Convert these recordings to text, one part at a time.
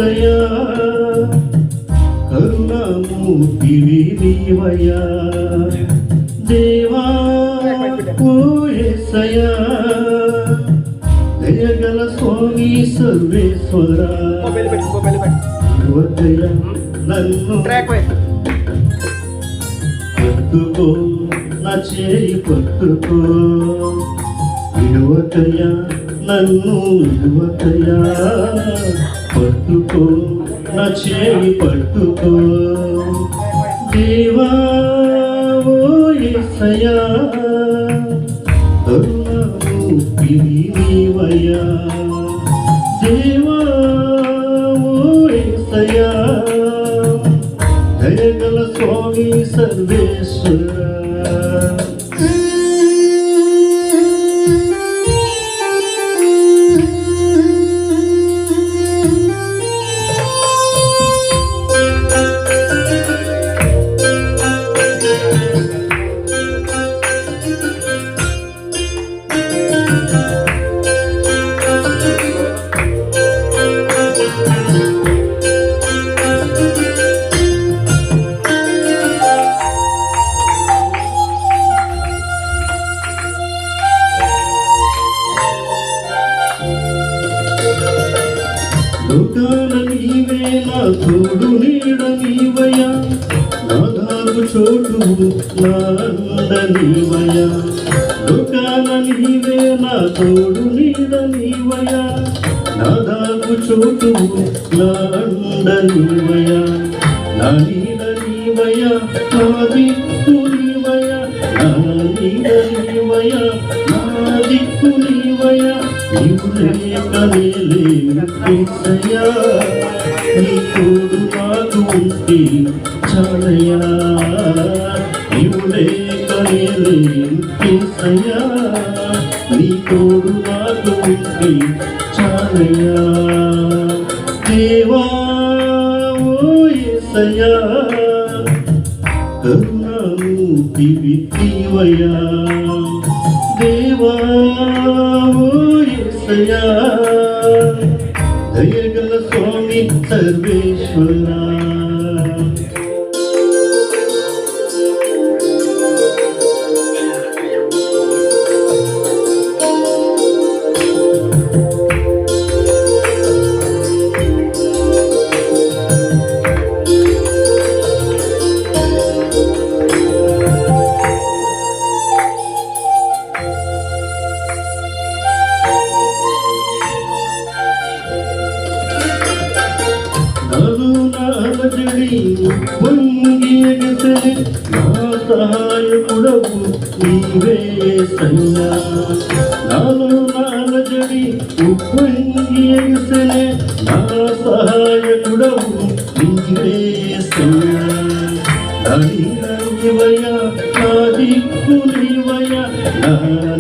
యేసయ్యా కరుణామూర్తివి నీవయ్యా దేవా ఓ యేసయ్యా దయగల స్వామి సర్వేశ్వరా నన్ను పట్టుకో నా చేయి పట్టుకో విడువకయ్యా నన్ను విడువకయ్యా పట్టుకో నా చేయి పట్టుకో దేవా ఓ యేసయ్యా కరుణామూర్తివి నీవయ్యా దేవా ఓ యేసయ్యా దయగల స్వామి సర్వేశ్వరా లోకాల నీవే నా తోడు నీడ నీవయ్యా నా దాగు చోటు నా అండ నీవయ్యా లోకాల నీవే నా తోడు నీడ నీవయ్యా నా దాగు చోటు నా అండ నీవయ్యా నా నీడ నీవయ్యా నా దిక్కు నీవయ్యా నా నీడ నీవయ్యా నా దిక్కు నీవయ్యా నీవు లేక నేలేను యేసయ్యా నీ తోడు నాకు ఉంటే చాలయ్యా నీవు లేక నేలేను యేసయ్యా నీ తోడు నాకు ఉంటే చాలయ్యా దేవా ఓ యేసయ్యా కరుణామూర్తివి నీవయ్యా దేవా ఓ యేసయ్యా దయగల స్వామి సర్వేశ్వరా పొంగియగసె నా సహాయకుడవు నీవే యేసయ్యా నాలో నాలజడి ఉప్పొంగియగసె నా సహాయకుడవు నీవే యేసయ్యా నా నీడ నీవయ్యా నా దిక్కు నీవయ్యా నా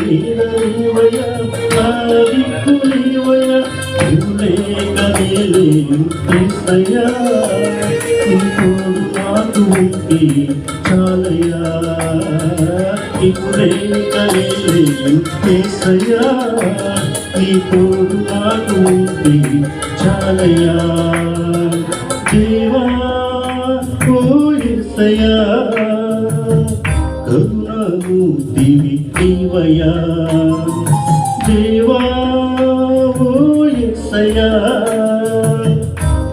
నీడ నీవయ్యా నా దిక్కు నీవయ్యా నీవు లేక నేలేను యేసయ్యా నీ తోడు నాకు ఉంటే చాలయ్యా నీవు లేక నేలేను యేసయ్యా నీ తోడు నాకు ఉంటే చాలయ్యా దేవా ఓ యేసయ్యా కరుణామూర్తివి నీవయ్యా దేవా ఓ యేసయ్యా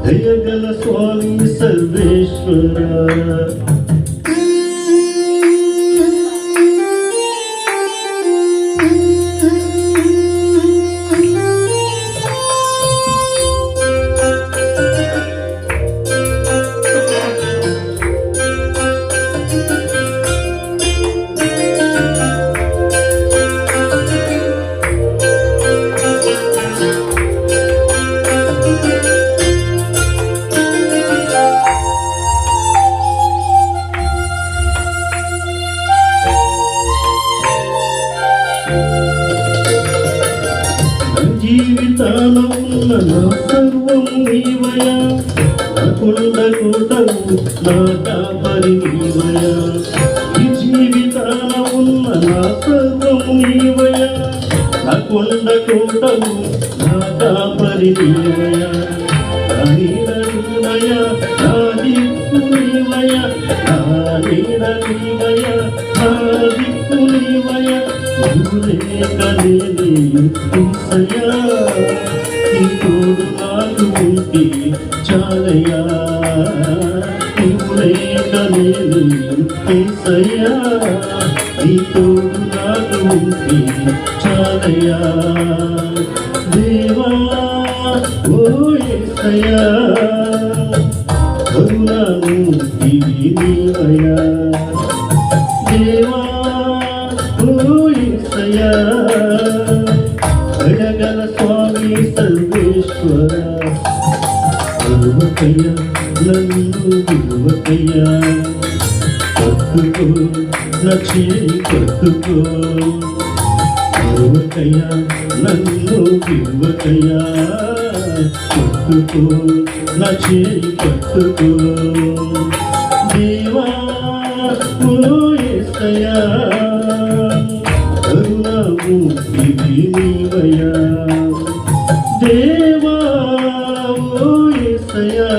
దయగల స్వామి సర్వేశ్వరా జీవితాన ఉన్న నా సర్వం నీవయ్యా నా కొండ కోటవు నా కాపరి నీవయ్యా ఈ జీవితాన ఉన్న నా సర్వం నీవయ్యా నా కొండ కోటవు నా కాపరి నీవయ్యా నీడ నీవయ నా దిక్కు నీవయ నా నీడ నీవయ నా దిక్కు నీవయ నువ్వు లేక నేనే యేసయ్యా నీ తోడు నాకు ఉంటే చాలయ్యా నువ్వు లేక నేనే యేసయ్యా నీ తోడు నాకు ఉంటే చాలయ్యా దేవా ఓ యేసయ్యా కరుణామూర్తి నీవయ్యా దేవా ఓ యేసయ్యా అడగల స్వామి సర్వేశ్వర విలువకయ్యా నన్ను విలువకయ్యా కట్టుకో నా చేయి కట్టుకో విలువకయ్యా నన్ను విలువకయ్యా కట్టుకో నా చేయి కట్టుకో దేవా ఓ యేసయ్యా కరుణామూర్తి నీవయ్యా దేవా ఓ యేసయ్యా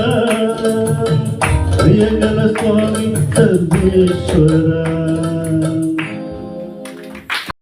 దయగల స్వామి సర్వేశ్వర